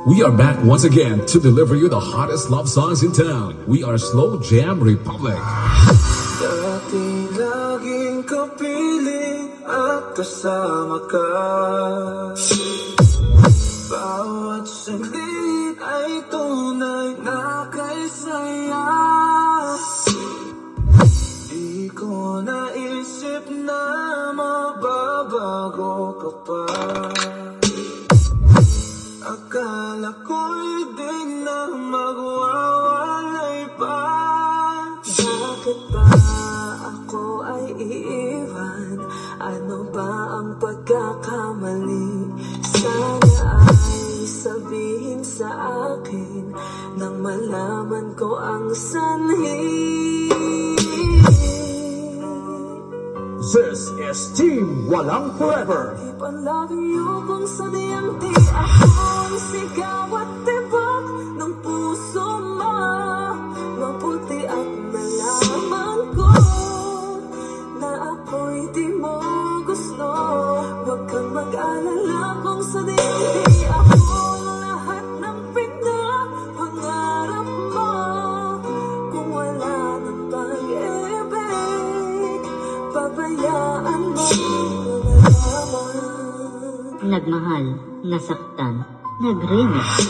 We are back once again to deliver you the hottest love songs in town. We are Slow Jam Republic. Dati laging kapiling at kasama ka. Bawat saglit ay tunay na kay saya. Di ko naisip na mababago ka pa. Akala ko'y di na magwawalay pa. Bakit ba ako ay iiwan? Ano ba ang pagkakamali? Sana ay sabihin sa akin nang malaman ko ang sanhi. This is Team Walang Forever. Keep on loving you kung sadyang di ako ang sigaw at tibok ng puso mo. Mabuti at nalaman ko na ako'y di mo gusto. Huwag kang mag-alala kung sadyang di ako lahat ng pinapangarap mo. Kung wala ng pag-ibig, pabayaan mo nalaman. Nagmahal, nasaktan, nag-remix.